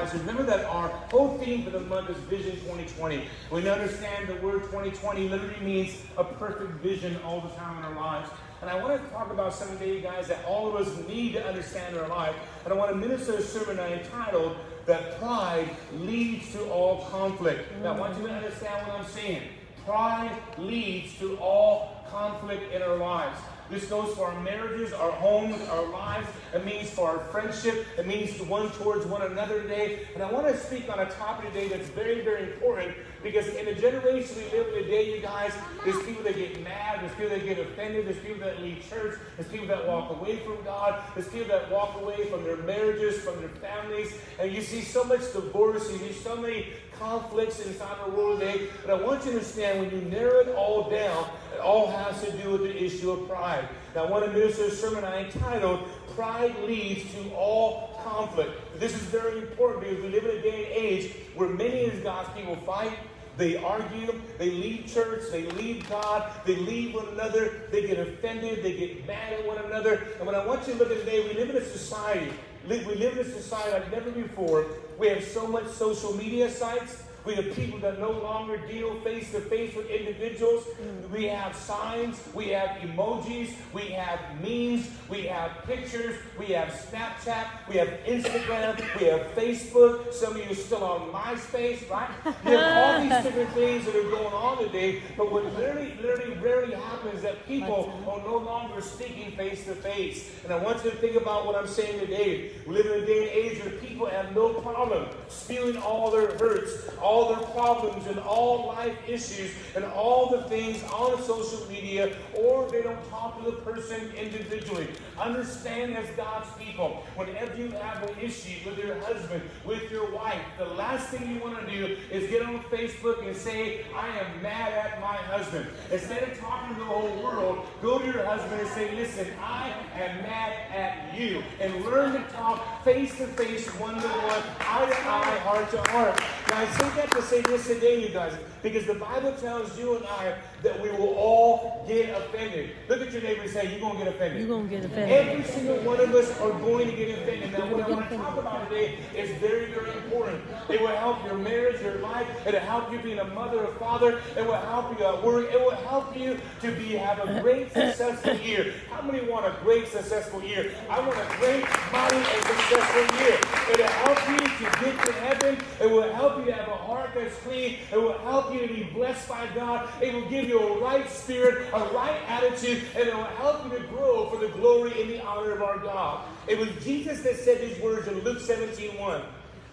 lives. Remember that our whole theme for the month is Vision 2020. We understand the word 2020 literally means a perfect vision all the time in our lives. And I want to talk about something today, guys, that all of us need to understand in our life. And I want to minister a sermon I entitled, That Pride Leads to All Conflict. Now, I want you to understand what I'm saying. Pride leads to all conflict in our lives. This goes for our marriages, our homes, our lives. It means for our friendship. It means one towards one another today. And I want to speak on a topic today that's very, very important, because in the generation we live in today, you guys, there's people that get mad, there's people that get offended, there's people that leave church, there's people that walk away from God, there's people that walk away from their marriages, from their families, and you see so much divorce, you see so many conflicts inside our world today. But I want you to understand, when you narrow it all down, it all has to do with the issue of pride. Now, I want to minister a sermon I entitled, Pride Leads to All Conflict. This is very important because we live in a day and age where many of God's people fight. They argue, they leave church, they leave God, they leave one another, they get offended, they get mad at one another. And what I want you to look at today, we live in a society like never before. We have so much social media sites. We have people that no longer deal face-to-face with individuals. We have signs, we have emojis, we have memes, we have pictures, we have Snapchat, we have Instagram, we have Facebook. Some of you are still on MySpace, right? You have all these different things that are going on today, but what literally rarely happens is that people are no longer speaking face-to-face. And I want you to think about what I'm saying today. We live in a day and age where people have no problem spewing all their hurts, all their problems and all life issues and all the things on social media, or they don't talk to the person individually. Understand, as God's people, whenever you have an issue with your husband, with your wife, the last thing you want to do is get on Facebook and say, I am mad at my husband. Instead of talking to the whole world, go to your husband and say, listen, I am mad at you. And learn to talk face to face, one to one, eye to eye, heart to heart. Now, I say that to say this today, you guys, because the Bible tells you and I that we will all get offended. Look at your neighbor and say, you're going to get offended. You're going to get offended. Every single one of us are going to get offended. Now, what I want to talk about today is very, very important. It will help your marriage, your life. It will help you being a mother or father. It will help you at work. It will help you to have a great, successful year. How many want a great, successful year? I want a great, mighty, and successful year. It will help you to get to heaven. It will help you to have a heart that's clean. It will help you to be blessed by God. It will give you a right spirit, a right attitude, and it will help you to grow for the glory and the honor of our God. It was Jesus that said these words in Luke 17:1.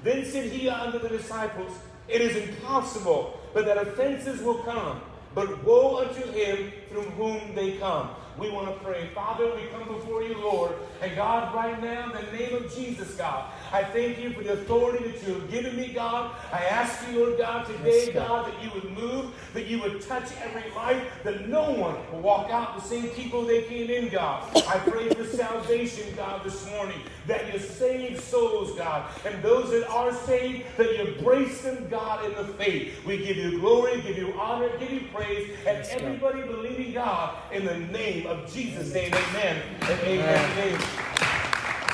Then said he unto the disciples, it is impossible, but that offenses will come. But woe unto him through whom they come. We want to pray. Father, we come before you, Lord. And God, right now, in the name of Jesus, God, I thank you for the authority that you have given me, God. I ask you, Lord God, today, God, that you would move, that you would touch every life, that no one will walk out the same people they came in, God. I pray for salvation, God, this morning, that you save souls, God. And those that are saved, that you embrace them, God, in the faith. We give you glory, give you honor, give you praise, and everybody believing, God, in the name of Jesus' name, amen and amen.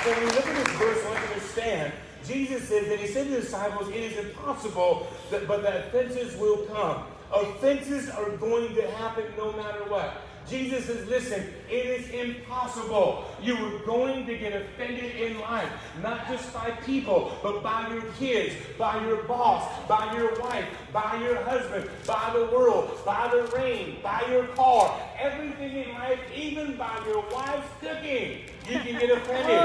So when we look at this verse, I want to understand, Jesus says that he said to the disciples, it is impossible, but that offenses will come. Offenses are going to happen no matter what. Jesus says, listen, it is impossible. You are going to get offended in life, not just by people, but by your kids, by your boss, by your wife, by your husband, by the world, by the rain, by your car, everything in life, even by your wife's cooking. You can get offended. You're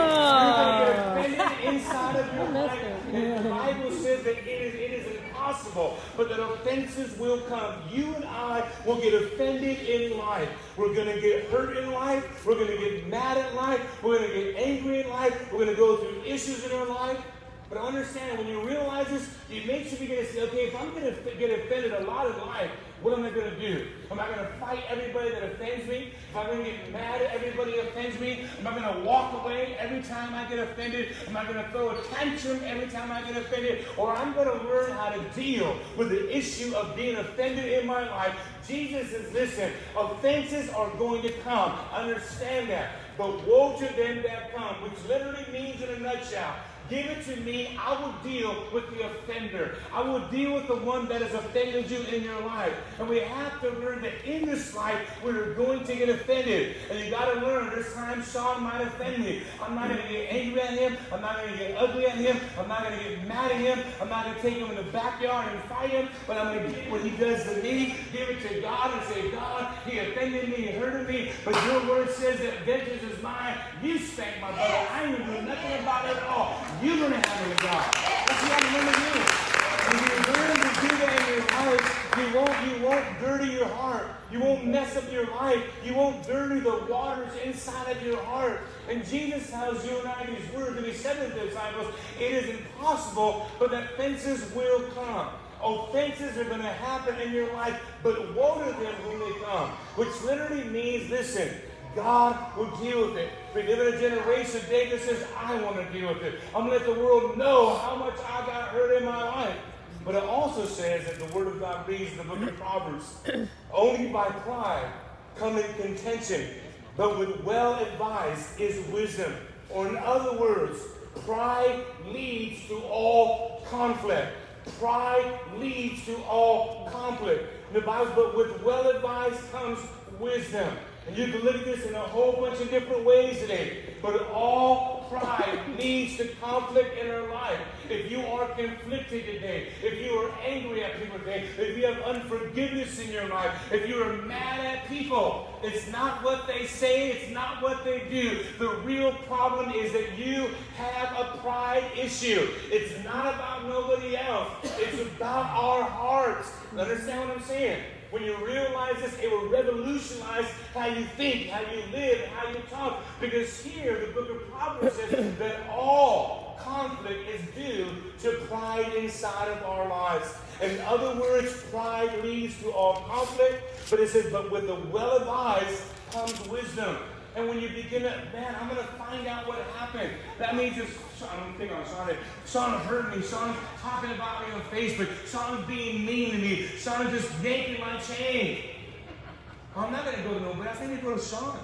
going to get offended inside of your life. And the Bible says that it is impossible, but that offenses will come. You and I will get offended in life. We're going to get hurt in life. We're going to get mad at life. We're going to get angry in life. We're going to go through issues in our life. But understand, when you realize this, it makes you begin to say, okay, if I'm going to get offended a lot in life, what am I going to do? Am I going to fight everybody that offends me? Am I going to get mad at everybody that offends me? Am I going to walk away every time I get offended? Am I going to throw a tantrum every time I get offended? Or I'm going to learn how to deal with the issue of being offended in my life. Jesus says, listen, offenses are going to come. Understand that. But woe to them that come, which literally means in a nutshell, give it to me. I will deal with the offender. I will deal with the one that has offended you in your life. And we have to learn that in this life, we're going to get offended. And you got to learn, there's times Sean might offend me. I'm not going to get angry at him. I'm not going to get ugly at him. I'm not going to get mad at him. I'm not going to take him in the backyard and fight him. But I'm going to get what he does to me, give it to God and say, God, he offended me, he hurted me. But your word says that vengeance is mine. You spank my brother. I ain't going to do nothing about it at all. You're going to handle it, God. That's what I'm going to do. When you learn to do that in your heart, you won't dirty your heart. You won't mess up your life. You won't dirty the waters inside of your heart. And Jesus tells you and I these words, and he said to the disciples, it is impossible, but that offenses will come. Offenses are going to happen in your life, but woe to them when they come. Which literally means, listen, God will deal with it. We live in a generation today that says, I want to deal with it. I'm going to let the world know how much I got hurt in my life. But it also says that the Word of God reads in the book of Proverbs, only by pride cometh contention, but with well advised is wisdom. Or in other words, pride leads to all conflict. Pride leads to all conflict. The Bible, but with well advised comes wisdom. And you can look at this in a whole bunch of different ways today. But all pride leads to conflict in our life. If you are conflicted today, if you are angry at people today, if you have unforgiveness in your life, if you are mad at people, it's not what they say, it's not what they do. The real problem is that you have a pride issue. It's not about nobody else. It's about our hearts. Understand what I'm saying? When you realize this, it will revolutionize how you think, how you live, how you talk. Because here, the book of Proverbs says that all conflict is due to pride inside of our lives. In other words, pride leads to all conflict. But it says, but with the well-advised comes wisdom. And when you begin to, man, I'm going to find out what happened. That means it's, I'm thinking on Sean. Sean hurt me. Sean's talking about me on Facebook. Sean's being mean to me. Sean's just yanking my chain. I'm not going to go to nobody. I think I go to Sean.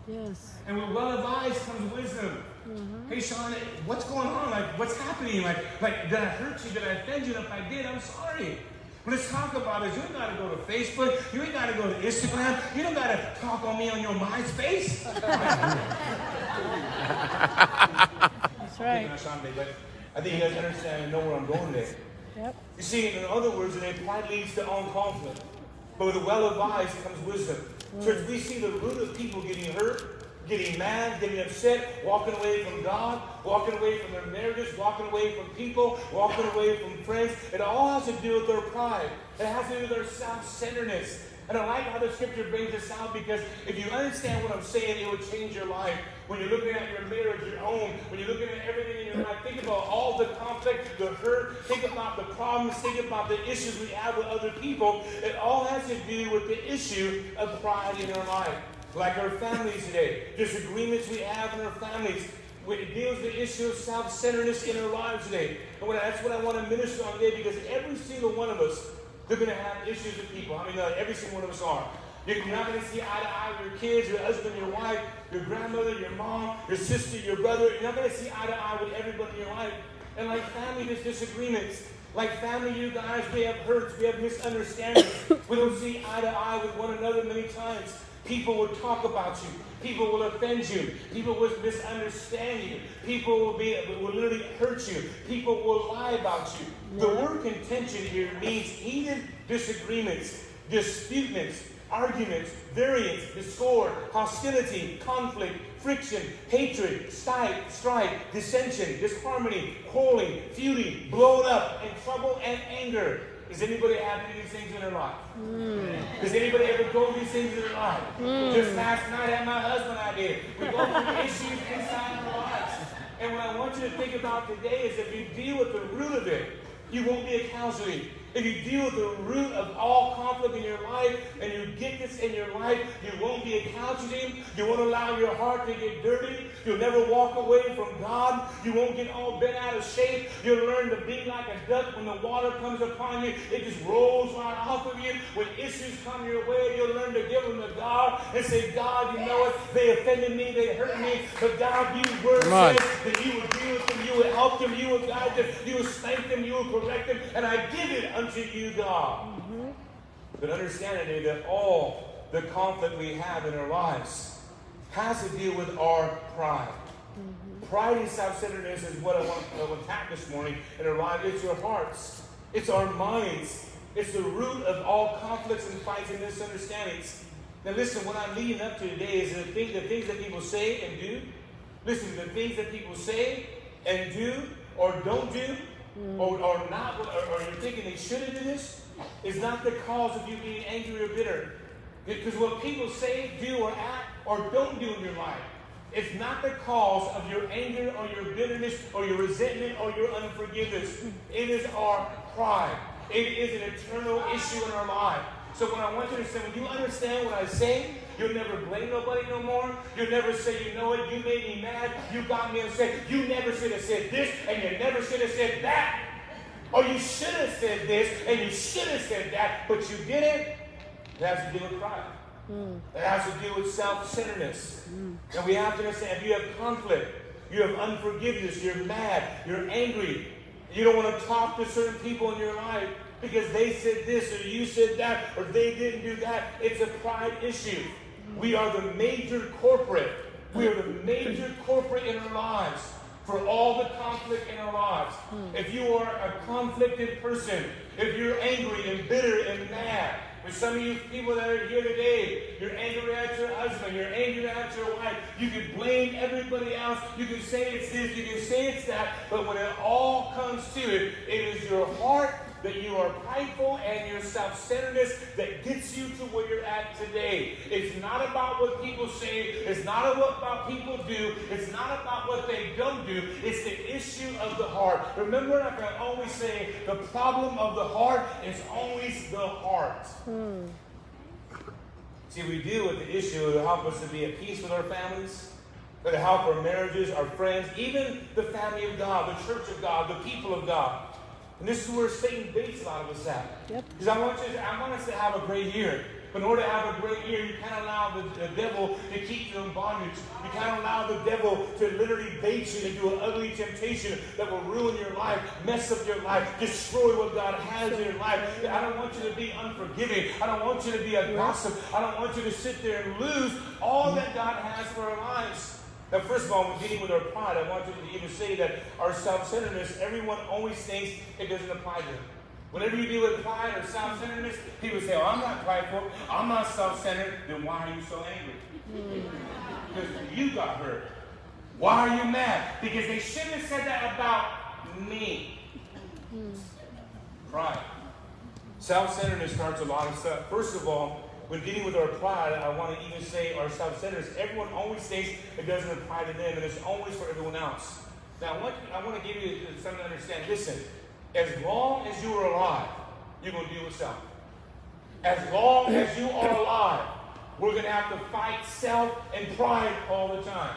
Yes. And with well-advised comes wisdom. Mm-hmm. Hey, Sean, what's going on? Like, what's happening? Like, did I hurt you? Did I offend you? And if I did, I'm sorry. Let's talk about it. You ain't got to go to Facebook. You ain't got to go to Instagram. You don't got to talk on me on your MySpace. That's right. I think you guys understand and know where I'm going there. Yep. You see, in other words, pride leads to all conflict. But with the well-advised comes wisdom. Church, we see the root of people getting hurt, getting mad, getting upset, walking away from God, walking away from their marriages, walking away from people, walking away from friends. It all has to do with their pride. It has to do with their self-centeredness. And I like how the scripture brings this out, because if you understand what I'm saying, it will change your life. When you're looking at your marriage, your own, when you're looking at everything in your life, think about all the conflict, the hurt, think about the problems, think about the issues we have with other people. It all has to do with the issue of pride in our life. Like our families today, disagreements we have in our families. It deals with the issue of self-centeredness in our lives today. And that's what I want to minister on today, because every single one of us, they're going to have issues with people. I mean, every single one of us are. You're not going to see eye to eye with your kids, your husband, your wife, your grandmother, your mom, your sister, your brother. You're not going to see eye to eye with everybody in your life. And like family, there's disagreements. Like family, you guys, we have hurts, we have misunderstandings. We don't see eye to eye with one another many times. People will talk about you. People will offend you. People will misunderstand you. People will literally hurt you. People will lie about you. Yeah. The word contention here means heated disagreements, disputements, arguments, variance, discord, hostility, conflict, friction, hatred, strife, dissension, disharmony, quarreling, feuding, blown up, and trouble and anger. Does anybody have any of these things in their life? Does anybody ever go through these things in their life? Just last night at my husband I did. We go through issues inside our lives. And what I want you to think about today is if you deal with the root of it, you won't be a casualty. If you deal with the root of all conflict in your life, and you get this in your life, you won't be a casualty. You won't allow your heart to get dirty. You'll never walk away from God. You won't get all bent out of shape. You'll learn to be like a duck. When the water comes upon you, it just rolls right off of you. When issues come your way, you'll learn to give them to God and say, God, you know it. They offended me. They hurt me. But God, you word says that you will deal with them. You would help them, you would guide them, you would strengthen them, you would correct them, and I give it unto you, God. But understand today that all the conflict we have in our lives has to do with our pride. Pride and self-centeredness is what I want to attack this morning in our lives. It's your hearts. It's our minds. It's the root of all conflicts and fights and misunderstandings. Now listen, what I'm leading up to today is the things that people say and do. Listen, the things that people say and do or don't do or not, or you're thinking they shouldn't do this, is not the cause of you being angry or bitter. Because what people say, do, or act, or don't do in your life, it's not the cause of your anger or your bitterness or your resentment or your unforgiveness. It is our pride. It is an eternal issue in our life. So when I want you to say, when you understand what I say, you'll never blame nobody no more. You'll never say, you know what, you made me mad. You got me upset. You never should have said this, and you never should have said that. Or you should have said this, and you should have said that, but you didn't. It has to do with pride. It has to do with self-centeredness. And we have to understand, if you have conflict, you have unforgiveness, you're mad, you're angry, you don't want to talk to certain people in your life because they said this or you said that or they didn't do that, it's a pride issue. We are the major corporate. We are the major corporate in our lives for all the conflict in our lives. If you are a conflicted person, if you're angry and bitter and mad, for some of you people that are here today, you're angry at your husband, you're angry at your wife, you can blame everybody else, you can say it's this, you can say it's that, but when it all comes to it, it is your heart that you are prideful and your self-centeredness that gets you to where you're at today. It's not about what people say. It's not about what people do. It's not about what they don't do. It's the issue of the heart. Remember, like I always say, the problem of the heart is always the heart. See, we deal with the issue to help us to be at peace with our families, to help our marriages, our friends, even the family of God, the church of God, the people of God. And this is where Satan baits a lot of us at. Because I want us to have a great year. But in order to have a great year, you can't allow the devil to keep you in bondage. You can't allow the devil to literally bait you into an ugly temptation that will ruin your life, mess up your life, destroy what God has in your life. I don't want you to be unforgiving. I don't want you to be a gossip. I don't want you to sit there and lose all that God has for our lives. Now, first of all, when dealing with our pride, I want you to even say that our self-centeredness, everyone always thinks it doesn't apply to them. Whenever you deal with pride or self-centeredness, people say, oh, I'm not prideful, I'm not self-centered, then why are you so angry? Because you got hurt. Why are you mad? Because they shouldn't have said that about me. Pride. Self-centeredness starts a lot of stuff. First of all, when dealing with our pride, I want to even say our self-centeredness. Everyone always thinks it doesn't apply to them, and it's always for everyone else. Now, I want to give you something to understand. Listen, as long as you are alive, you're going to deal with self. As long as you are alive, we're going to have to fight self and pride all the time.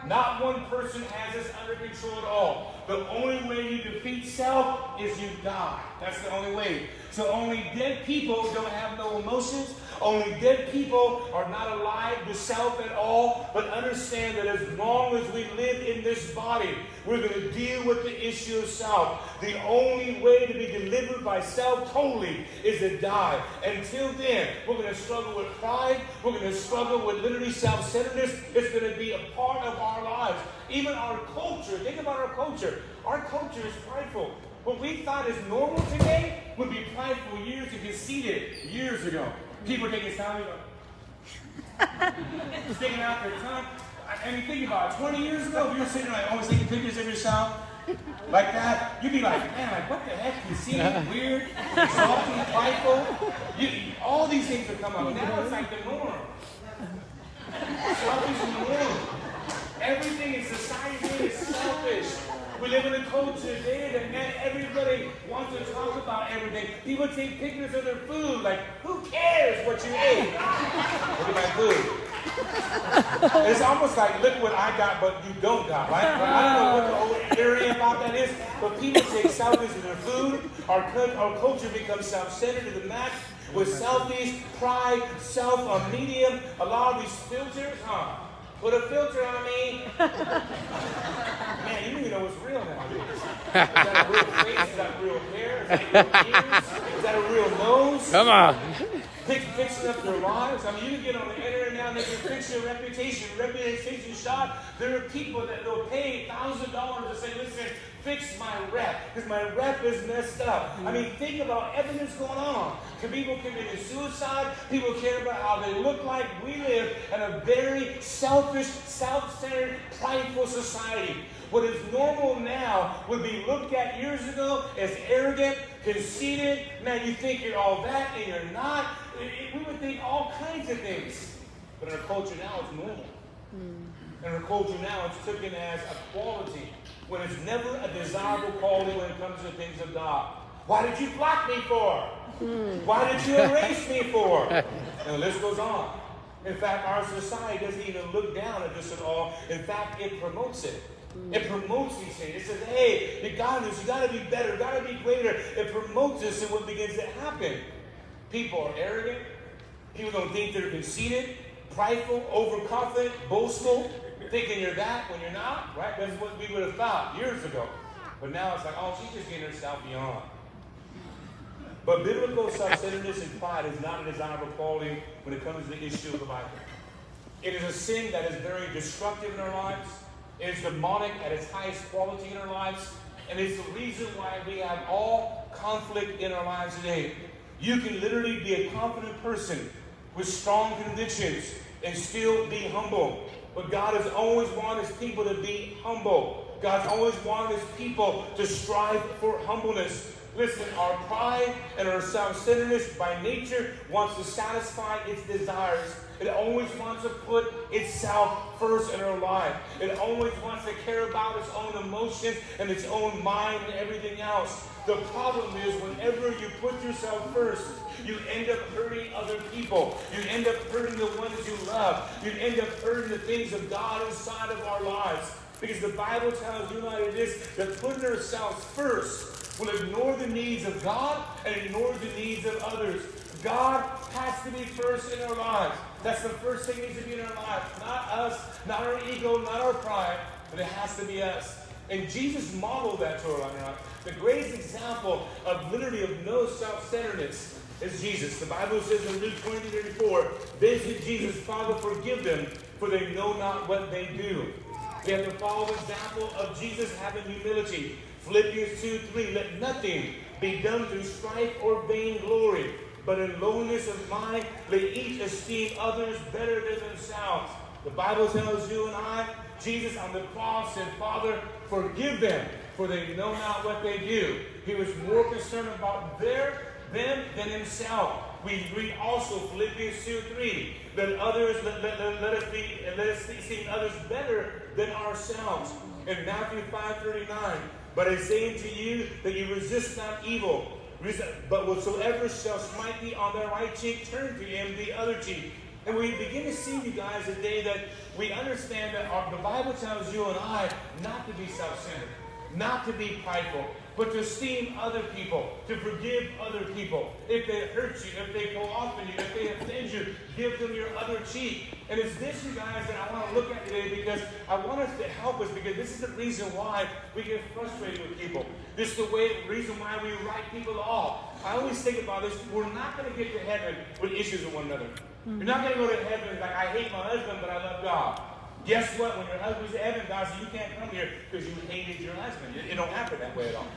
Not one person has this under control at all. The only way you defeat self is you die. That's the only way. So only dead people don't have no emotions. Only dead people are not alive to self at all. But understand that as long as we live in this body, we're going to deal with the issue of self. The only way to be delivered by self totally is to die. Until then, we're going to struggle with pride. We're going to struggle with literally self-centeredness. It's going to be a part of our lives. Even our culture. Think about our culture. Our culture is prideful. What we thought is normal today would be prideful years and conceited years ago. People taking time, sticking out their tongue. I mean, think about it. 20 years ago, if you were sitting like always taking pictures of yourself like that, you'd be like, man, like what the heck? Conceited, weird, salty, prideful. All these things would come up. Now it's like the norm. Selfish is the norm. Everything in society is selfish. We live in a culture today that, man, everybody wants to talk about everything. People take pictures of their food. Like, who cares what you ate? Look at my food. It's almost like, look what I got, but you don't got, right? I don't know what the whole area about that is, but people take selfies of their food. Our culture becomes self-centered to the max with selfies, pride, self on medium. A lot of these filters, Put a filter on me. Man, you don't even know what's real nowadays. Is that a real face? Is that real hair? Is that real ears? Is that a real nose? Come on. Fixing up their lives. I mean, you can get on the internet now and they can fix your reputation shot. There are people that will pay $1,000 to say, listen, fix my rep, because my rep is messed up. I mean, think about everything that's going on. People committing suicide. People care about how they look like. We live in a very selfish, self-centered, prideful society. What is normal now would be looked at years ago as arrogant, conceited. Man, you think you're all that and you're not. We would think all kinds of things. But in our culture now, it's normal. In our culture now, it's taken as a quality when it's never a desirable quality when it comes to the things of God. Why did you block me for? Why did you erase me for? And the list goes on. In fact, our society doesn't even look down at this at all. In fact, it promotes it. It promotes these things. It says, hey, you got this. You got to be better. You got to be greater. It promotes this, and what begins to happen? People are arrogant. People don't think they're conceited, prideful, overconfident, boastful, thinking you're that when you're not, right? That's what we would have thought years ago. But now it's like, oh, she's just getting herself beyond. But biblical self-centeredness and pride is not a desirable quality when it comes to the issue of the Bible. It is a sin that is very destructive in our lives. It is demonic at its highest quality in our lives. And it's the reason why we have all conflict in our lives today. You can literally be a confident person with strong convictions and still be humble. But God has always wanted his people to be humble. God's always wanted his people to strive for humbleness. Listen, our pride and our self-centeredness by nature wants to satisfy its desires. It always wants to put itself first in our life. It always wants to care about its own emotions and its own mind and everything else. The problem is whenever you put yourself first, you end up hurting other people. You end up hurting the ones you love. You end up hurting the things of God inside of our lives. Because the Bible tells you like this, that putting ourselves first will ignore the needs of God and ignore the needs of others. God has to be first in our lives. That's the first thing that needs to be in our lives. Not us, not our ego, not our pride, but it has to be us. And Jesus modeled that to our life. The greatest example of literally of no self-centeredness is Jesus. The Bible says in Luke 20:34, "This is Jesus, Father, forgive them, for they know not what they do." We have to follow the example of Jesus having humility. Philippians 2:3, "Let nothing be done through strife or vainglory, but in lowliness of mind, let each esteem others better than themselves." The Bible tells you and I, Jesus on the cross said, "Father, forgive them, for they know not what they do." He was more concerned about them than himself. We read also Philippians 2:3, let us esteem others better than ourselves. In Matthew 5:39, "But I say unto you that you resist not evil, but whatsoever shall smite thee on the right cheek, turn to him the other cheek." And we begin to see, you guys, today that we understand that the Bible tells you and I not to be self-centered, not to be prideful, but to esteem other people, to forgive other people. If they hurt you, if they go off on you, if they offend you, give them your other cheek. And it's this, you guys, that I want to look at today because I want us to help us, because this is the reason why we get frustrated with people. This is the reason why we write people off. I always think about this. We're not going to get to heaven with issues with one another. You're not going to go to heaven like, I hate my husband, but I love God. Guess what? When your husband's in heaven, God says, you can't come here because you hated your husband. It don't happen that way at all.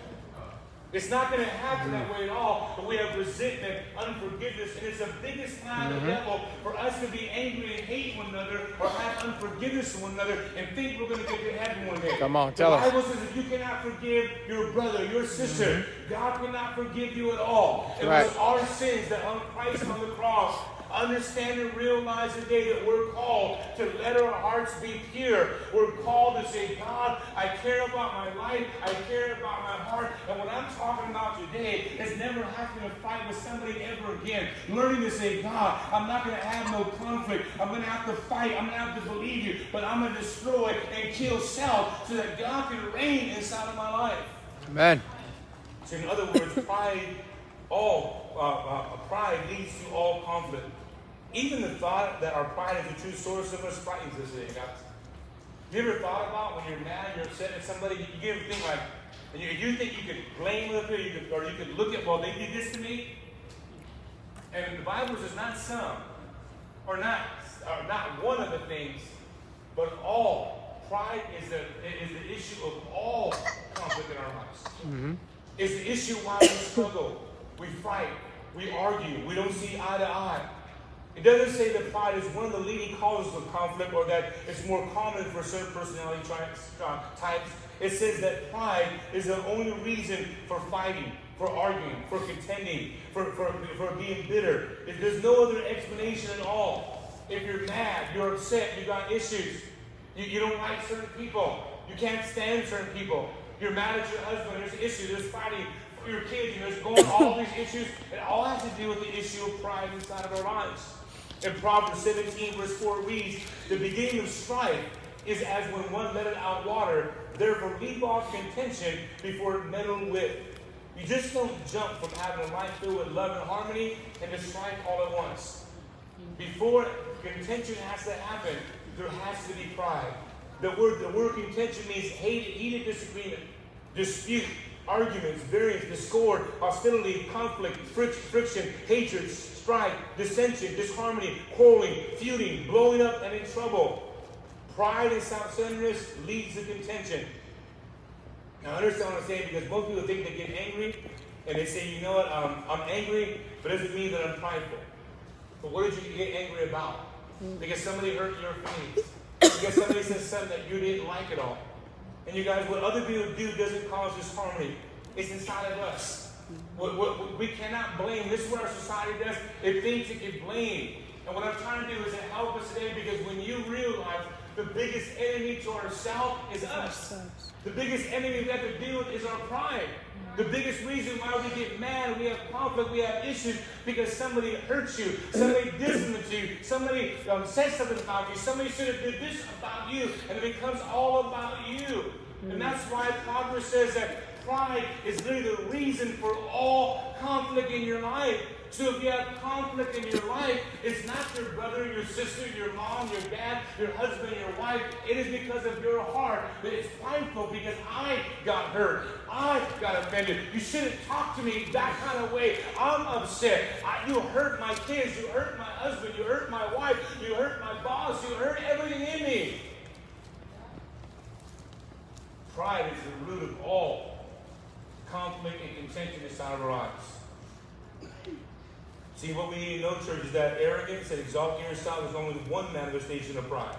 It's not going to happen that way at all, but we have resentment, unforgiveness, and it's the biggest plan of the devil for us to be angry and hate one another or have unforgiveness to one another and think we're going to get to heaven one day. Come on, tell us. The Bible says if you cannot forgive your brother, your sister, God cannot forgive you at all. It was our sins that hung Christ on the cross. Understand and realize today that we're called to let our hearts be pure. We're called to say, God, I care about my life. I care about my heart. And what I'm talking about today is never having to fight with somebody ever again. Learning to say, God, I'm not going to have no conflict. I'm going to have to fight. I'm going to have to believe you. But I'm going to destroy and kill self so that God can reign inside of my life. Amen. So in other words, pride leads to all conflict. Even the thought that our pride is the true source of us frightens us today, guys. Have you ever thought about when you're mad, you're upset at somebody, you ever think like, and you think you could blame other people, or you could look at, well, they did this to me? And the Bible says not some, or not one of the things, but all. Pride is the issue of all conflict in our lives. Mm-hmm. It's the issue why we struggle, we fight, we argue, we don't see eye to eye. It doesn't say that pride is one of the leading causes of conflict or that it's more common for certain personality types. It says that pride is the only reason for fighting, for arguing, for contending, for being bitter. There's no other explanation at all. If you're mad, you're upset, you got issues. You don't like certain people. You can't stand certain people. You're mad at your husband. There's issues. There's fighting for your kids. There's going all these issues. It all has to do with the issue of pride inside of our lives. In Proverbs 17, verse 4 reads, the beginning of strife is as when one letteth out water. Therefore leave off contention before meddle with. You just don't jump from having a life filled with love and harmony into strife all at once. Before contention has to happen, there has to be pride. The word contention means heated disagreement, dispute, arguments, variance, discord, hostility, conflict, friction, hatred, strife, dissension, disharmony, quarreling, feuding, blowing up, and in trouble. Pride and self-centeredness leads to contention. Now, I understand what I'm saying because most people think they get angry and they say, you know what, I'm angry, but it doesn't mean that I'm prideful. But what did you get angry about? Because somebody hurt your feelings. Because somebody said something that you didn't like at all. And you guys, what other people do doesn't cause disharmony. It's inside of us. We cannot blame. This is what our society does. It thinks it can blame. And what I'm trying to do is to help us today because when you realize the biggest enemy to ourselves is us. The biggest enemy we have to deal with is our pride. The biggest reason why we get mad, we have conflict, we have issues, because somebody hurts you, somebody disciplines you, somebody says something about you, somebody should have did this about you, and it becomes all about you. And that's why Proverbs says that pride is really the reason for all conflict in your life. So if you have conflict in your life, it's not your brother, your sister, your mom, your dad, your husband, your wife. It is because of your heart that it's prideful because I got hurt. I got offended. You shouldn't talk to me that kind of way. I'm upset. You hurt my kids. You hurt my husband. You hurt my wife. You hurt my boss. You hurt everything in me. Pride is the root of all conflict and contention inside of our lives. See, what we need to know, church, is that arrogance and exalting yourself is only one manifestation of pride.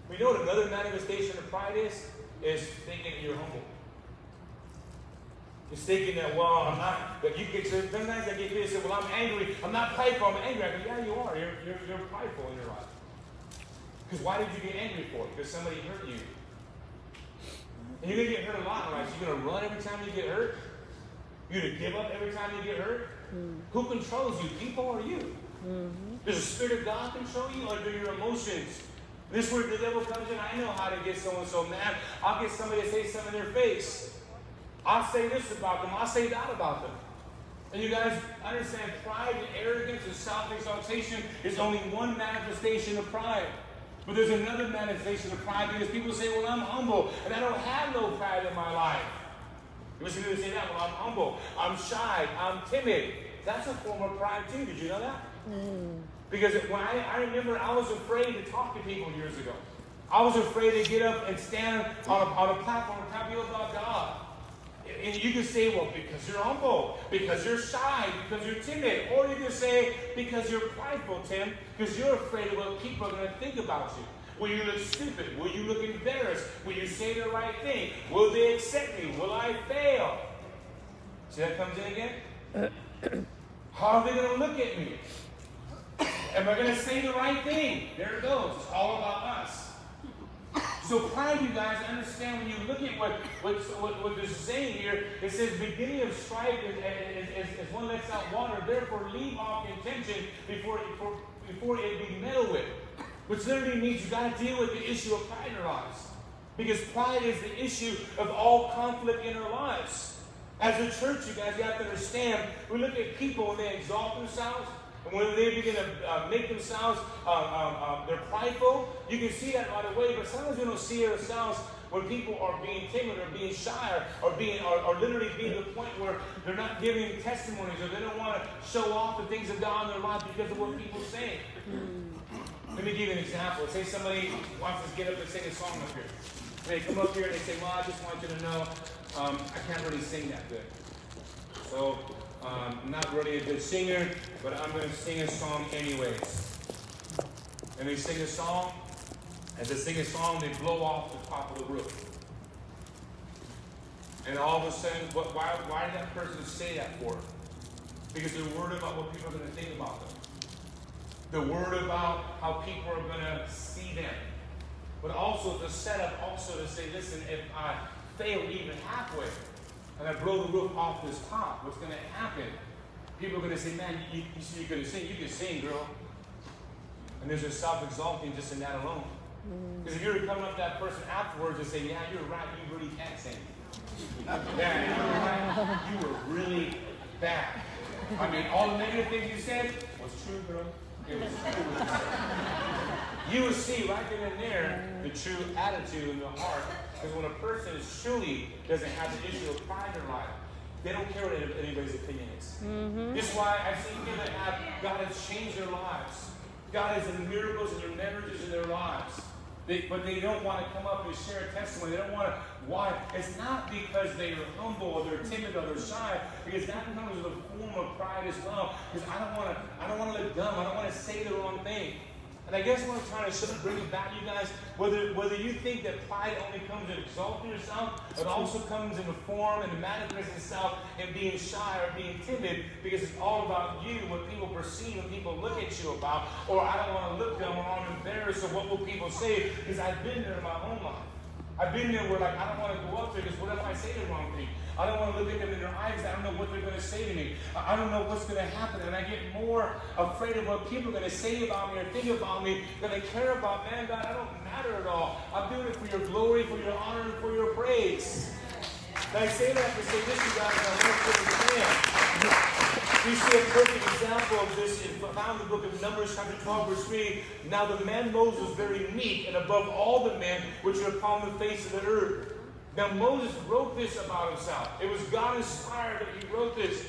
We know what another manifestation of pride is thinking that you're humble. It's thinking that, well, I'm not, but you get, sometimes I get this, and say, well, I'm angry. I'm not prideful, I'm angry. I go, yeah, you are. You're prideful in your life. Because why did you get angry for it? Because somebody hurt you. And you're going to get hurt a lot in life. So you're going to run every time you get hurt? You're going to give up every time you get hurt? Who controls you, people or you? Does the Spirit of God control you, or do your emotions? This is where the devil comes in. I know how to get someone so mad. I'll get somebody to say something in their face. I'll say this about them. I'll say that about them. And you guys understand pride and arrogance and self-exaltation is only one manifestation of pride. But there's another manifestation of pride because people say, well, I'm humble and I don't have no pride in my life. You listen to me say that, well, I'm humble, I'm shy, I'm timid. That's a form of pride too. Did you know that? Because when I remember I was afraid to talk to people years ago. I was afraid to get up and stand on a platform and tell people about God. And you can say, well, because you're humble, because you're shy, because you're timid. Or you can say, because you're prideful, Tim, because you're afraid of what people are going to think about you. Will you look stupid? Will you look embarrassed? Will you say the right thing? Will they accept me? Will I fail? See that comes in again? How are they going to look at me? Am I going to say the right thing? There it goes. It's all about us. So pride, you guys, understand when you look at what this is saying here, it says beginning of strife is one lets out water, therefore leave off contention before it be meddled with. Which literally means you got to deal with the issue of pride in our lives. Because pride is the issue of all conflict in our lives. As a church, you guys, you have to understand, we look at people and they exalt themselves, And when they begin to make themselves, they're prideful, you can see that right away. But sometimes we don't see ourselves when people are being timid or being shy or literally being to the point where they're not giving testimonies or they don't want to show off the things of God in their life because of what people say. Let me give you an example. Say somebody wants to get up and sing a song up here. They come up here and they say, "Well, I just want you to know I can't really sing that good. So I'm not really a good singer, but I'm going to sing a song anyways." And they sing a song. As they sing a song, they blow off the top of the roof. And all of a sudden, why did that person say that for? Because they're worried about what people are going to think about them. They're worried about how people are going to see them. But also the setup also to say, listen, if I fail even halfway and I blow the roof off this top, what's going to happen? People are going to say, "Man, you can sing. You can sing, girl." And there's a self-exalting just in that alone. Because if you were coming up to that person afterwards and say, "Yeah, you're right, you really can't sing. Yeah, you're right. You were really bad. I mean, all the negative things you said was true, girl. It was true." You will see right then and there the true attitude in the heart. Because when a person truly doesn't have the issue of pride in their life, they don't care what anybody's opinion is. This is why I've seen people that have God has changed their lives. God has done miracles in their marriages in their lives. But they don't want to come up and share a testimony. They don't want to. Why? It's not because they are humble or they're timid or they're shy. Because that comes with a form of pride as well. Because I don't want to look dumb. I don't want to say the wrong thing. And I guess what I'm trying to bring it back, you guys, whether you think that pride only comes in exalting yourself, it also comes in the form and the manifest itself in being shy or being timid, because it's all about you, what people perceive, what people look at you about, or I don't want to look dumb or I'm embarrassed, or what will people say, because I've been there in my own life. I've been there where I don't want to go up there because what if I say the wrong thing? I don't want to look at them in their eyes. I don't know what they're going to say to me. I don't know what's going to happen. And I get more afraid of what people are going to say about me or think about me than I care about. Man, God, I don't matter at all. I'm doing it for your glory, for your honor, and for your praise. And I say that to say this, you guys, and I want to understand. We see a perfect example of this found in the book of Numbers, chapter 12, verse 3. "Now the man Moses was very meek, and above all the men which are upon the face of the earth." Now Moses wrote this about himself. It was God inspired that he wrote this.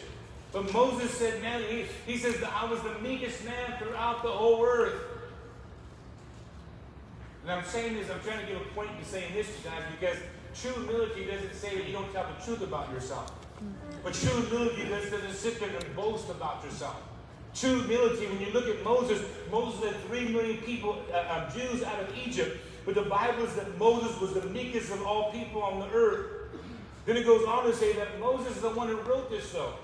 But Moses said, man, he says that I was the meekest man throughout the whole earth. And I'm saying this, I'm trying to give a point in saying this, you guys, because true humility doesn't say that you don't tell the truth about yourself. But true humility doesn't sit there and boast about yourself. True humility, when you look at Moses led 3 million people, Jews out of Egypt. But the Bible says that Moses was the meekest of all people on the earth. Then it goes on to say that Moses is the one who wrote this, though.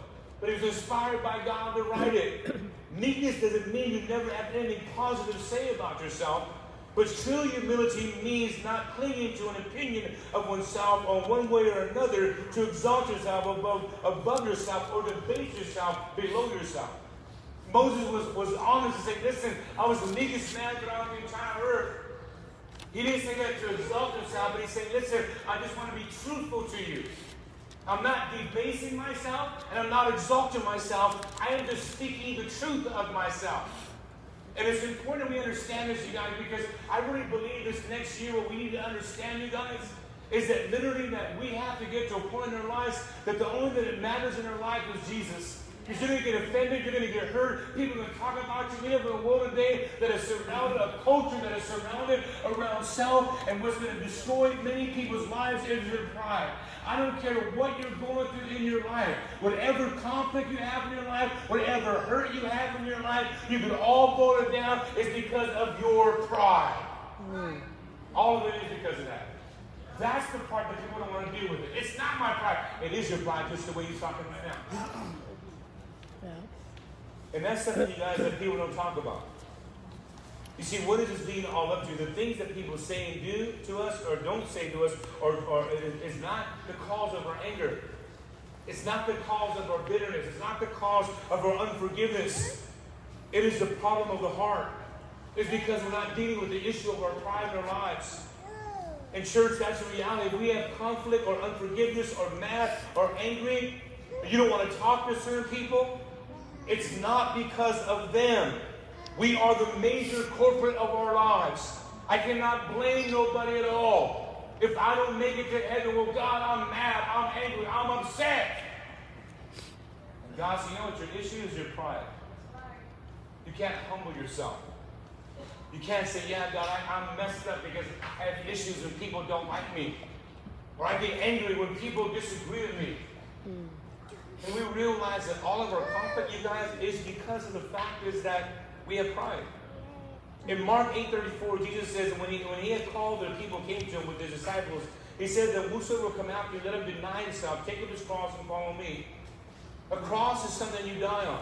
But he was inspired by God to write it. Meekness doesn't mean you never have anything positive to say about yourself. But true humility means not clinging to an opinion of oneself on one way or another to exalt yourself above yourself or to base yourself below yourself. Moses was honest and said, listen, I was the meekest man throughout the entire earth. He didn't say that to exalt himself, but he said, listen, I just want to be truthful to you. I'm not debasing myself, and I'm not exalting myself. I am just speaking the truth of myself. And it's important we understand this, you guys, because I really believe this next year what we need to understand, you guys, is that literally that we have to get to a point in our lives that the only thing that matters in our life is Jesus. Because you're going to get offended, you're going to get hurt, people are going to talk about you. We live in a world today that is surrounded, a culture that is surrounded around self, and what's going to destroy many people's lives is your pride. I don't care what you're going through in your life, whatever conflict you have in your life, whatever hurt you have in your life, you can all boil it down, it's because of your pride. All of it is because of that. That's the part that people don't want to deal with it. It's not my pride. It is your pride, just the way you're talking right now. And that's something, you guys, that people don't talk about. You see, what is this leading all up to? The things that people say and do to us or don't say to us or is not the cause of our anger. It's not the cause of our bitterness. It's not the cause of our unforgiveness. It is the problem of the heart. It's because we're not dealing with the issue of our pride in our lives. In church, that's the reality. If we have conflict or unforgiveness or mad or angry, you don't want to talk to certain people, It's not because of them. We are the major culprit of our lives. I cannot blame nobody at all. If I don't make it to heaven, well, God, I'm mad, I'm angry, I'm upset. And God says, you know what your issue is? Your pride. You can't humble yourself. You can't say, yeah, God, I'm messed up because I have issues when people don't like me. Or I get angry when people disagree with me. And we realize that all of our conflict, you guys, is because of the fact is that we have pride. In Mark 8:34, Jesus says when he had called the people came to him with his disciples, he said that whosoever will come after you, let him deny himself, take up his cross and follow me. A cross is something you die on.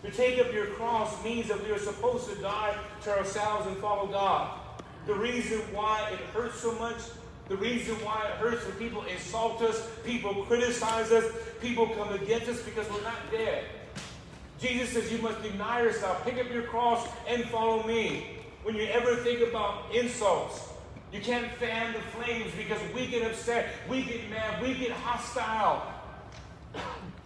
To take up your cross means that we are supposed to die to ourselves and follow God. The reason why it hurts so much, the reason why it hurts when people insult us, people criticize us, people come against us because we're not dead. Jesus says you must deny yourself, pick up your cross, and follow me. When you ever think about insults, you can't fan the flames because we get upset, we get mad, we get hostile.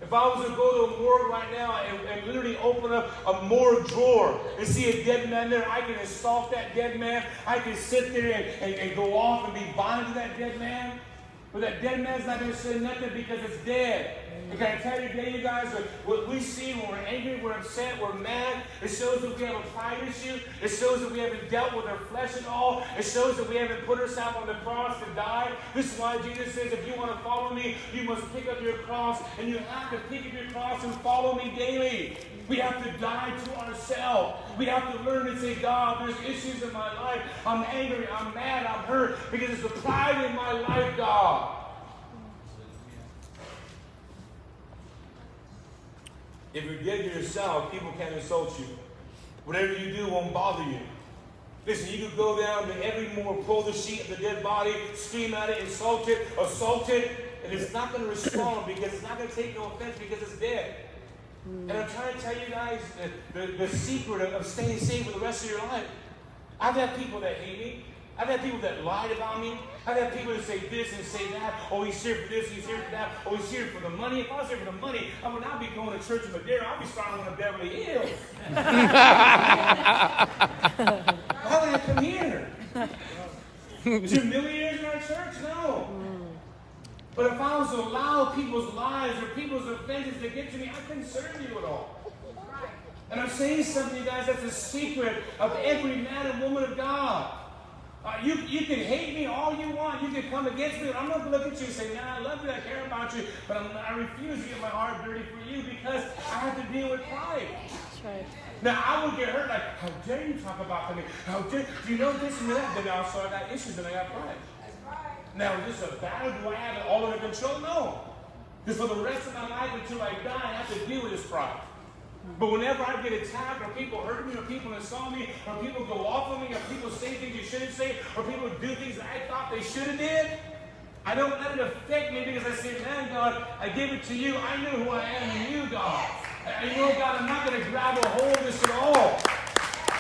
If I was to go to a morgue right now and literally open up a morgue drawer and see a dead man there, I can assault that dead man. I can sit there and go off and be violent to that dead man. But that dead man's not going to say nothing because it's dead. And can I tell you today, you guys, what we see when we're angry, we're upset, we're mad, it shows that we have a pride issue. It shows that we haven't dealt with our flesh at all. It shows that we haven't put ourselves on the cross to die. This is why Jesus says, if you want to follow me, you must pick up your cross. And you have to pick up your cross and follow me daily. We have to die to ourselves. We have to learn to say, God, there's issues in my life. I'm angry, I'm mad, I'm hurt, because it's the pride in my life, God. If you're dead to yourself, people can't insult you. Whatever you do won't bother you. Listen, you could go down to every morgue, pull the sheet of the dead body, scream at it, insult it, assault it, and it's not going to respond because it's not going to take no offense because it's dead. And I'm trying to tell you guys the secret of staying safe for the rest of your life. I've had people that hate me. I've had people that lied about me. I've had people that say this and say that. Oh, he's here for this, he's here for that. Oh, he's here for the money. If I was here for the money, I would not be going to church in Madeira. I'd be starting one in Beverly Hills. Why would I come here? To millionaires in our church? No. But if I was to allow people's lies or people's offenses to get to me, I couldn't serve you at all. And I'm saying something, you guys, that's a secret of every man and woman of God. You can hate me all you want. You can come against me. I'm not going to look at you and say, I love you, I care about you, but I refuse to get my heart dirty for you because I have to deal with pride. That's right. Now, I would get hurt like, how dare you talk about me? How dare you know this and that? Then also I got issues and I got pride. Now, is this a battle? Do I have it all under control? No. Because for the rest of my life until I die, I have to deal with this pride. But whenever I get attacked, or people hurt me, or people insult me, or people go off on me, or people say things you shouldn't say, or people do things that I thought they should have did, I don't let it affect me because I say, man, God, I gave it to you. I know who I am in you, God. And you know, God, I'm not going to grab a hold of this at all.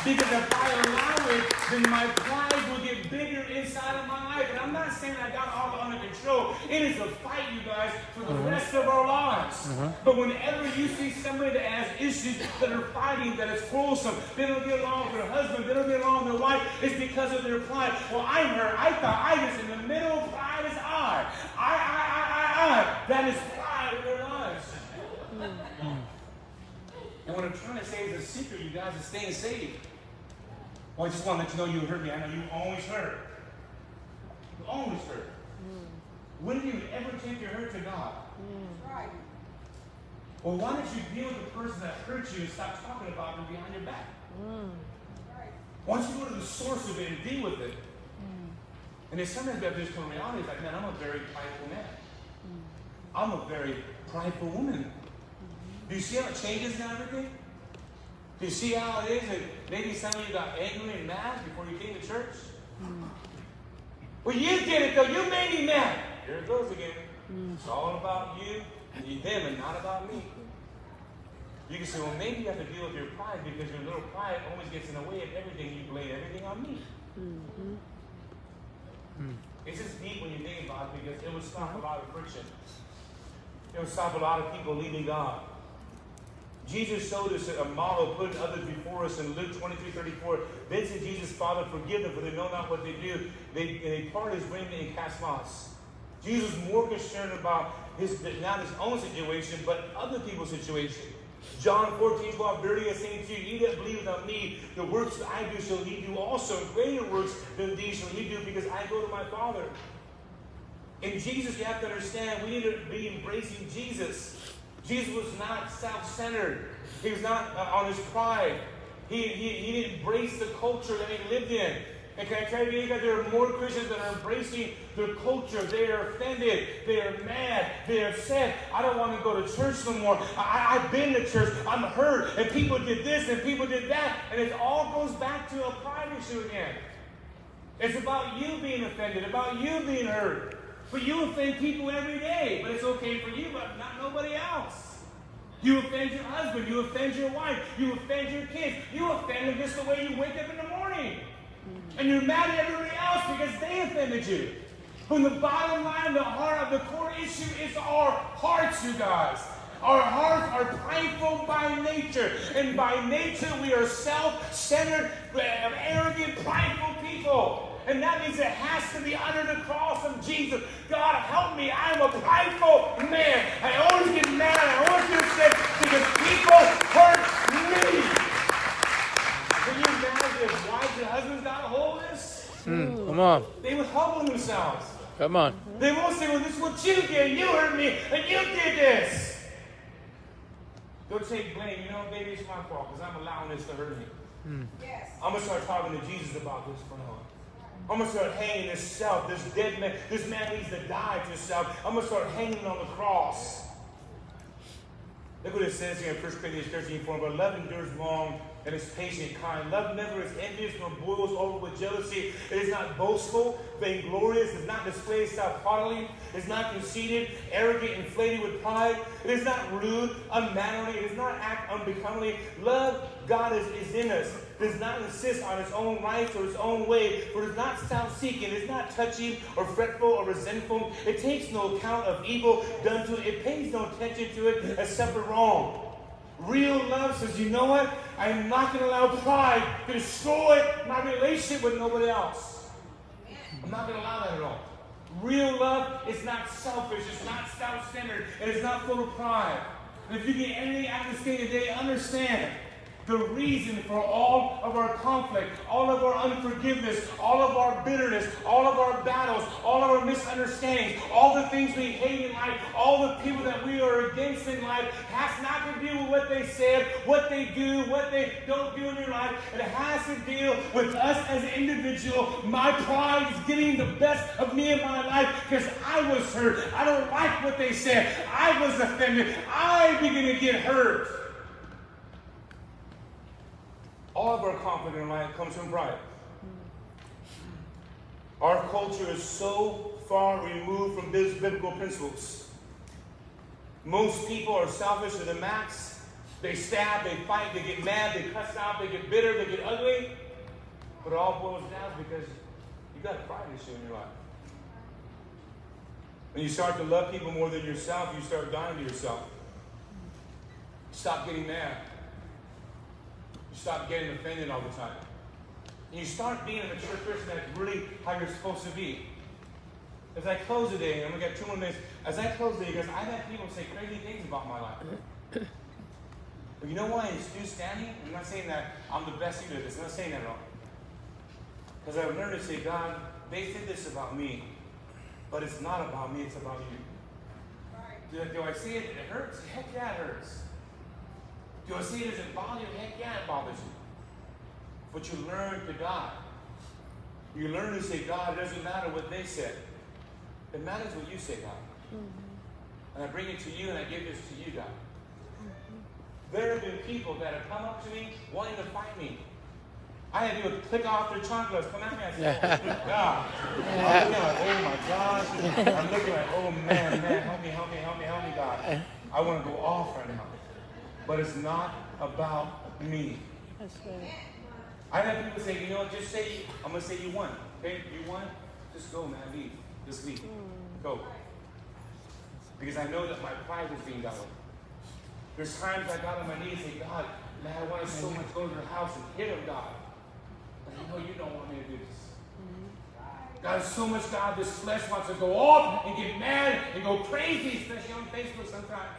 Because if I allow it, then my pride will get bigger inside of my life. And I'm not saying I got it all under control. It is a fight, you guys, for the rest of our lives. But whenever you see somebody that has issues, that are fighting, that is quarrelsome, they don't get along with their husband, they don't get along with their wife, it's because of their pride. Well, I'm hurt. I thought I was in the middle. Pride is I. That is pride in their lives. And what I'm trying to say is a secret, you guys, is staying saved. Well, I just want to let you know you hurt me. I know you always hurt. You always hurt. When do you ever take your hurt to God? Right. Well, why don't you deal with the person that hurt you and stop talking about them behind your back? Right. Why don't you go to the source of it and deal with it? And then sometimes we have this kind of reality. It's like, man, I'm a very prideful man. I'm a very prideful woman. Do you see how it changes now everything? Do you see how it is that maybe some of you got angry and mad before you came to church? Well, you did it though. You made me mad. Here it goes again. It's all about you and him and not about me. You can say, well, maybe you have to deal with your pride because your little pride always gets in the way of everything. You blame everything on me. It's just deep when you think about it because it will stop a lot of friction. It will stop a lot of people leaving God. Jesus showed us a model, putting others before us in Luke 23:34. Then said Jesus, Father, forgive them, for they know not what they do. They part his raiment and cast lots. Jesus was more concerned about not his own situation, but other people's situation. John 14:12, verily I say to you, he that believeth on me, the works that I do shall he do also. Greater works than these shall he do, because I go to my Father. In Jesus, you have to understand, we need to be embracing Jesus. Jesus was not self-centered. He was not on his pride. He didn't embrace the culture that he lived in. And can I tell you that there are more Christians that are embracing their culture? They are offended. They are mad. They are upset. I don't want to go to church no more. I've been to church. I'm hurt. And people did this and people did that. And it all goes back to a pride issue again. It's about you being offended, about you being hurt. But you offend people every day. But it's okay for you, but not nobody else. You offend your husband. You offend your wife. You offend your kids. You offend them just the way you wake up in the morning. And you're mad at everybody else because they offended you. But the bottom line, the heart of the core issue is our hearts, you guys. Our hearts are prideful by nature. And by nature, we are self-centered, arrogant, prideful people. And that means it has to be under the cross of Jesus. God, help me. I am a prideful man. I always get mad. I always get upset because people hurt me. Can you imagine if wives and husbands got a hold of this? Come on. They would humble themselves. Come on. They won't say, well, this is what you did. You hurt me, and you did this. They'll take blame. You know, baby, it's my fault because I'm allowing this to hurt me. Yes. I'm going to start talking to Jesus about this from now on. I'm going to start hanging this self, this dead man. This man needs to die to self. I'm going to start hanging on the cross. Look what it says here in 1 Corinthians 13:4. But love endures long and is patient, kind. Love never is envious nor boils over with jealousy. It is not boastful, vainglorious. It does not display itself haughtily. It is not conceited, arrogant, inflated with pride. It is not rude, unmannerly. It does not act unbecomingly. Love, God is in us. It does not insist on its own rights or its own way. For it is not self-seeking. It is not touchy or fretful or resentful. It takes no account of evil done to it. It pays no attention to it except for wrong. Real love says, you know what? I'm not going to allow pride to destroy my relationship with nobody else. I'm not going to allow that at all. Real love is not selfish. It's not self-centered. And it's not full of pride. And if you get anything out of this day today, understand the reason for all of our conflict, all of our unforgiveness, all of our bitterness, all of our battles, all of our misunderstandings, all the things we hate in life, all the people that we are against in life has not to do with what they said, what they do, what they don't do in your life. It has to deal with us as an individual. My pride is getting the best of me in my life because I was hurt. I don't like what they said. I was offended. I begin to get hurt. All of our conflict in life comes from pride. Our culture is so far removed from biblical principles. Most people are selfish to the max. They stab, they fight, they get mad, they cuss out, they get bitter, they get ugly. But it all boils down because you got a pride issue in your life. When you start to love people more than yourself, you start dying to yourself. Stop getting mad. Stop getting offended all the time. And you start being a mature person that's really how you're supposed to be. As I close today, and we got 2 more minutes. As I close today, because I've had people say crazy things about my life. But you know why I'm still standing? I'm not saying that I'm the best leader at this. I'm not saying that at all. Because I've learned to say, God, they said this about me, but it's not about me, it's about you. Do I say it hurts? Heck yeah, it hurts. Do I see it as it bothers you? Heck yeah, it bothers you. But you learn to die. You learn to say, God, it doesn't matter what they said. It matters what you say, God. And I bring it to you and I give this to you, God. There have been people that have come up to me wanting to fight me. I had to click off their chocolates. Come at me. I said, oh, God. I'm looking like, oh, my gosh. I'm looking like, oh, man, help me, God. I want to go off right now. But it's not about me. That's right. I have people say, you know what, just say, I'm going to say you won. Okay, you won? Just go, man, leave. Just leave. Go. Because I know that my pride is being dealt with. There's times I got on my knees and say, God, man, I want to so much go to their house and hit them, God. But I know you don't want me to do this. God, so much, God, this flesh wants to go off and get mad and go crazy, especially on Facebook sometimes.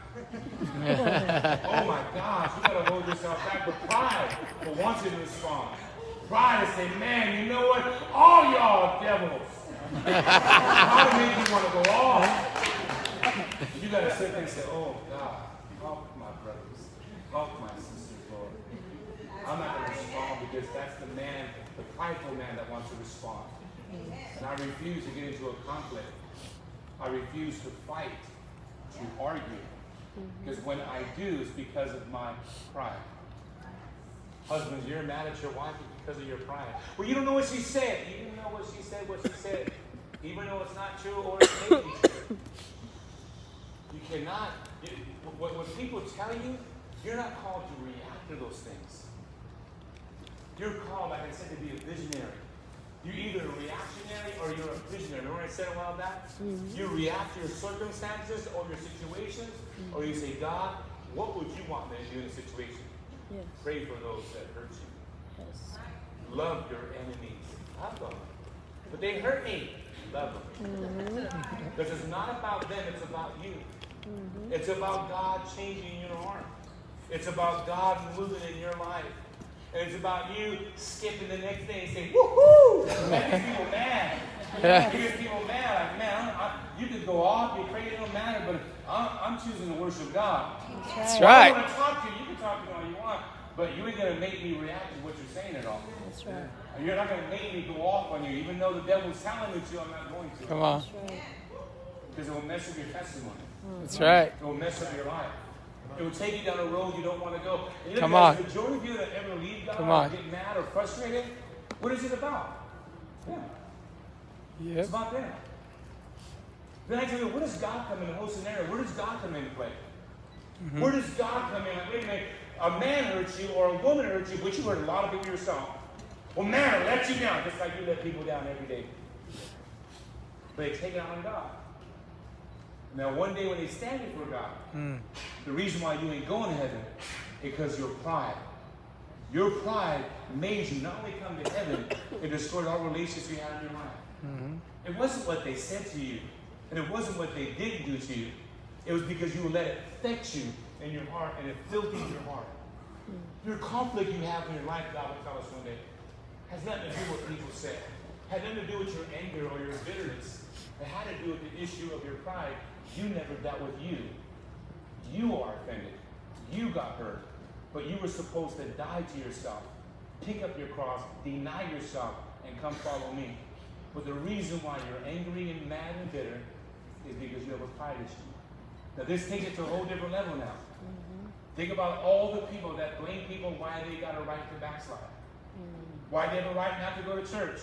Oh my gosh, you gotta hold yourself back. But pride will want you to respond. Pride is say, man, you know what? All y'all are devils. How to make you want to go off? You gotta sit there and say, oh God, help my brothers, help my sisters, Lord. I'm not gonna respond because that's the man, the prideful man that wants to respond. And I refuse to get into a conflict. I refuse to fight, to argue. Because when I do, it's because of my pride. Husbands, you're mad at your wife because of your pride. Well, you don't know what she said. You didn't know what she said, even though it's not true or it may be true. You cannot, when people tell you, you're not called to react to those things. You're called, like I said, to be a visionary. You're either a reactionary or you're a visionary. Remember I said a while back? You react to your circumstances or your situations, or you say, God, what would you want me to do in a situation? Yes. Pray for those that hurt you. Yes. Love your enemies. I love them. But they hurt me. Love them. Because it's not about them, it's about you. It's about God changing your heart. It's about God moving in your life. And it's about you skipping the next day and saying, woohoo! That makes people mad. It makes people mad. Like, man, you could go off, you're crazy, it don't matter, but I'm choosing to worship God. That's right. I want to talk to you. You can talk to me all you want, but you ain't going to make me react to what you're saying at all. That's right. And you're not going to make me go off on you, even though the devil's telling me to, I'm not going to. Come on. That's right. Because it will mess with your testimony. That's right. It will mess up your life. It will take you down a road you don't want to go. And you know, Come guys, on. the majority of you that ever leave God Come or on. get mad or frustrated, what is it about? Yeah. Yep. It's about them. Then I tell you, where does God come in the whole scenario? Where does God come into play? Where does God come in? Like, wait a minute, a man hurts you or a woman hurts you, but you hurt a lot of people yourself. Well, man will let you down, just like you let people down every day. But they take it out on God. Now, one day when they stand before God, the reason why you ain't going to heaven is because your pride. Your pride made you not only come to heaven, it destroyed all relationships you had in your life. It wasn't what they said to you, and it wasn't what they didn't do to you. It was because you let it affect you in your heart, and it filtered your heart. Your conflict you have in your life, God will tell us one day, has nothing to do with what people say. Had nothing to do with your anger or your bitterness. It had to do with the issue of your pride. You never dealt with you. You are offended. You got hurt. But you were supposed to die to yourself. Pick up your cross, deny yourself, and come follow me. But the reason why you're angry and mad and bitter is because you have a pride issue. Now this takes it to a whole different level now. Think about all the people that blame people why they got a right to backslide. Why they have a right not to go to church.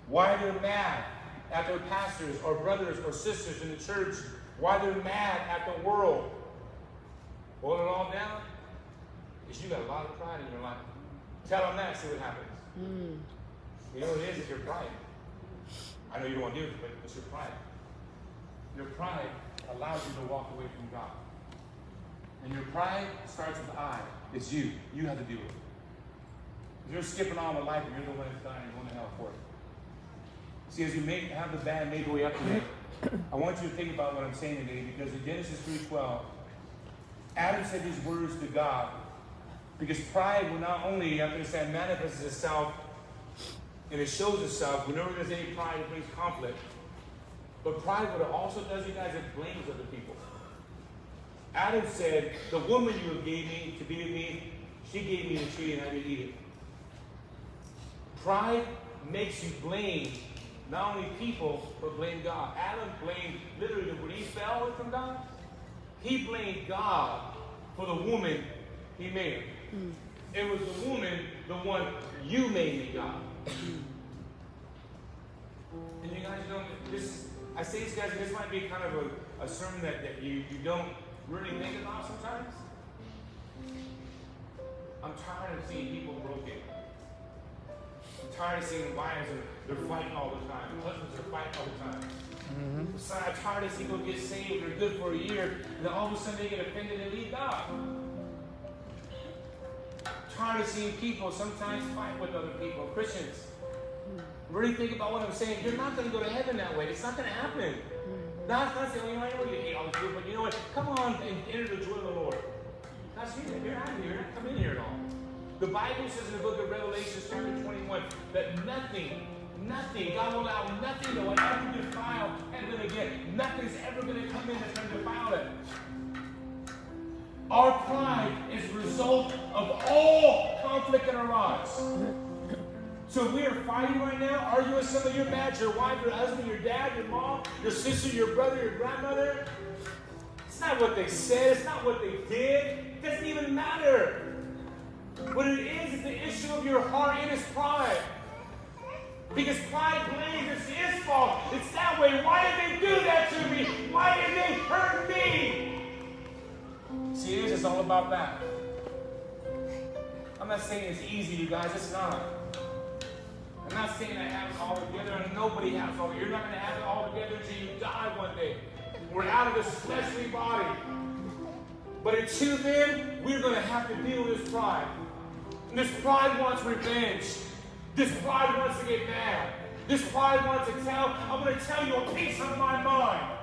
Why they're mad at their pastors or brothers or sisters in the church. Why they're mad at the world. Boil it all down, is you got a lot of pride in your life. Tell them that, see what happens. You know what it is? It's your pride. I know you don't want to do it, but it's your pride. Your pride allows you to walk away from God. And your pride starts with I. It's you. You have to do it. If you're skipping on with life and you're the one that's dying, you're going to hell for it. See, as you have the band made way up today, I want you to think about what I'm saying today, because in Genesis 3:12, Adam said these words to God, because pride will not only, I'm going to say, manifests itself, and it shows itself whenever there's any pride, it brings conflict. But pride, what it also does, you guys, it blames other people. Adam said, the woman you gave me to be with me, she gave me the tree and I didn't eat it. Pride makes you blame not only people, but blame God. Adam blamed, literally, when he fell away from God, he blamed God for the woman he made. It was the woman, the one you made me, God. And you guys know, this, I say this, guys, this might be kind of a sermon that you don't really think about sometimes. I'm tired of seeing people broken. I'm tired of seeing wives and they're fighting all the time. Husbands are fighting all the time. So I'm tired of seeing people get saved or good for a year, and then all of a sudden they get offended and leave God. Tired of seeing people sometimes fight with other people, Christians. Really think about what I'm saying. You're not going to go to heaven that way. It's not going to happen. God's not saying, well, I know you hate all the people, but you know what? Come on and enter the joy of the Lord. God's here. You're out of here. You're not coming in here at all. The Bible says in the book of Revelation, chapter 21, that nothing, God will allow nothing that will ever defile heaven again. Nothing's ever going to come in that's going to defile it. Our pride is the result of all conflict in our lives. So if we are fighting right now, arguing with somebody, you're mad, your wife, your husband, your dad, your mom, your sister, your brother, your grandmother. It's not what they said. It's not what they did. It doesn't even matter. What it is the issue of your heart and it's pride. Because pride blames it's his fault. It's that way. Why did they do that to me? Why did they hurt me? See, it is just all about that. I'm not saying it's easy, you guys. It's not. I'm not saying I have it all together, and nobody has it all. You're not going to have it all together until you die one day. We're out of this fleshly body. But until then, we're going to have to deal with this pride. And this pride wants revenge. This pride wants to get mad. This pride wants to tell, I'm going to tell you a piece of my mind.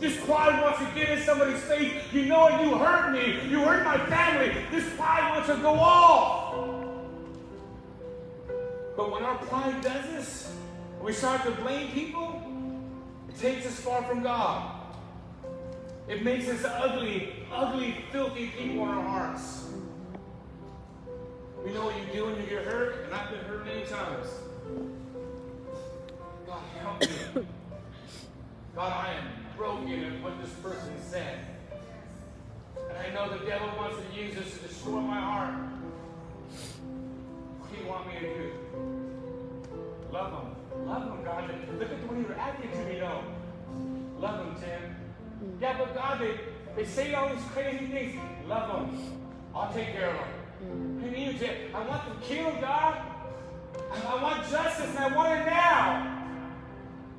This pride wants to get in somebody's face. You know what? You hurt me. You hurt my family. This pride wants to go off. But when our pride does this, we start to blame people, it takes us far from God. It makes us ugly, filthy people in our hearts. We know what you do when you get hurt, and I've been hurt many times. God, help me. God, I am broken at what this person said. And I know the devil wants to use this to destroy my heart. What do you want me to do? Love him. Love him, God. Look at the way you're acting to me, though. Love him, Tim. Yeah, but God, they say all these crazy things. Love them. I'll take care of them. I need you. I want them killed, God. I want justice, and I want it now.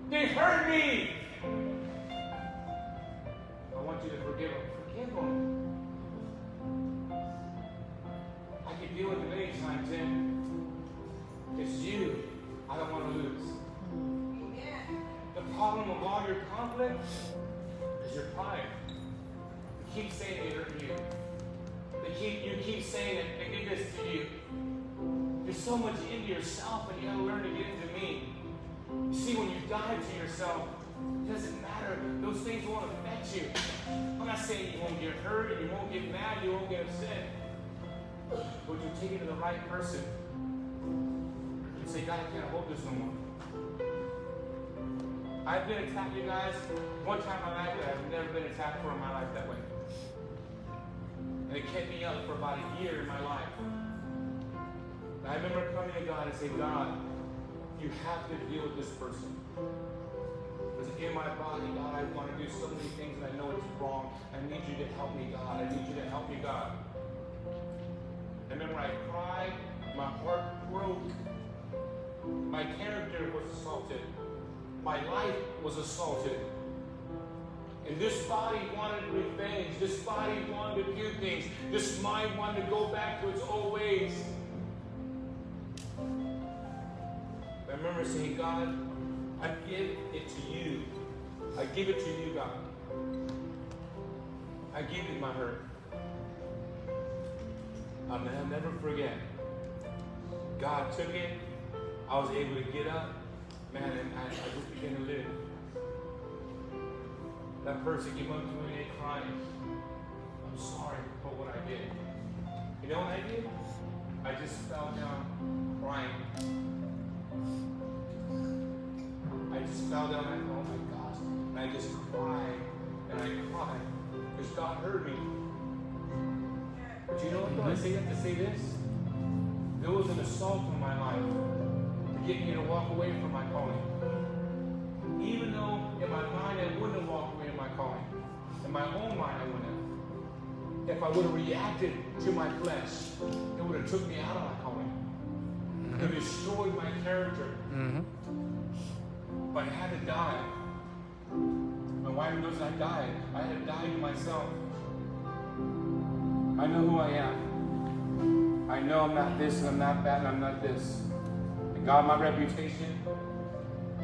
They hurt me. I want you to forgive them. Forgive them. I can deal with it anytime, Tim. It's you I don't want to lose. Amen. The problem of all your conflict is your pride. You keep saying they hurt you. You keep saying that they did this to you. You're so much into yourself, and you gotta learn to get into me. You see, when you die to yourself, it doesn't matter. Those things won't affect you. I'm not saying you won't get hurt, and you won't get mad, you won't get upset. But you take it to the right person. You say, God, I can't hold this no more. I've been attacked, you guys, one time in my life that I've never been attacked for in my life that way. And it kept me up for about a year in my life. And I remember coming to God and saying, God, you have to deal with this person. Because in my body, God, I want to do so many things and I know it's wrong. I need you to help me, God. I need you to help me, God. I remember I cried, my heart broke. My character was assaulted. My life was assaulted. And this body wanted revenge. This body wanted to do things. This mind wanted to go back to its old ways. I remember saying, God, I give it to you. I give it to you, God. I give you my hurt. I'll never forget. God took it. I was able to get up. Man, and I just began to live. That person came up to me and crying. I'm sorry for what I did. You know what I did? I just fell down crying. I just fell down and oh my gosh. And I just cried and I cried because God heard me. But you know what though? I say that to say this. There was an assault on my life to get me to walk away from my calling. Even though in my mind I wouldn't have walked away from my calling. In my own mind I wouldn't have. If I would have reacted to my flesh, it would have took me out of my calling. It destroyed my character. But I had to die. My wife knows I died. I had died to myself. I know who I am. I know I'm not this and I'm not that and I'm not this. And God, my reputation,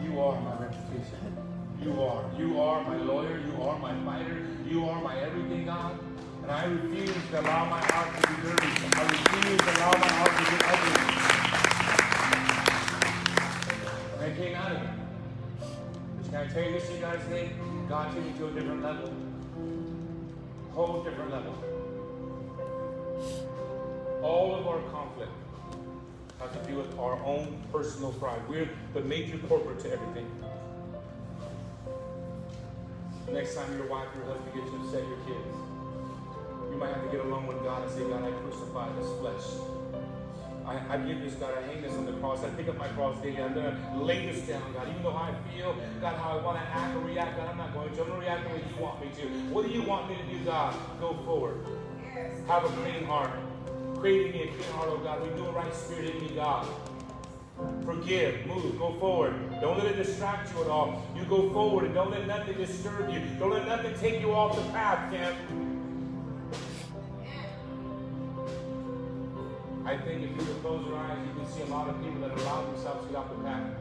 you are my reputation. You are. You are my lawyer. You are my fighter. You are my everything, God. And I refuse to allow my heart to be dirty. I refuse to allow my heart to get ugly. And I came out of it. But can I tell you this, you guys, today? God took me to a different level. A whole different level. All of our conflict has to do with our own personal pride. We're the major corporate to everything. Next time your wife or your husband gets upset, your kids, you might have to get along with God and say, God, I crucify this flesh. I give this, God, I hang this on the cross. I pick up my cross daily. I'm going to lay this down, God. Even though how I feel, God, how I want to act or react, God, I'm not going to. I'm going to react the way you want me to. What do you want me to do, God? Go forward. Have a clean heart. Create in me a clean heart, oh God. Renew a right spirit in me, God. Forgive, move, go forward. Don't let it distract you at all. You go forward and don't let nothing disturb you. Don't let nothing take you off the path, Tim. I think if you could close your eyes, you can see a lot of people that allow themselves to get off the path.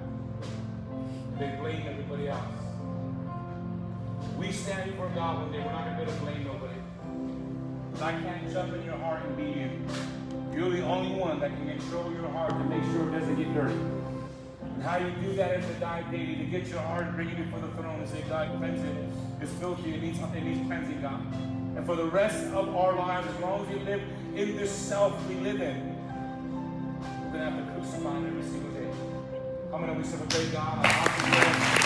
They blame everybody else. We stand before God one day. We're not going to be able to blame nobody. Because I can't jump in your heart and be you. You're the only one that can control your heart to make sure it doesn't get dirty. And how you do that is to die daily, to get your heart, bring it before the throne and say, God, cleanse it. It's filthy. It needs cleansing, God. And for the rest of our lives, as long as we live in this self we live in, we're going to have to crucify it every single day. Come on, and we serve a great God.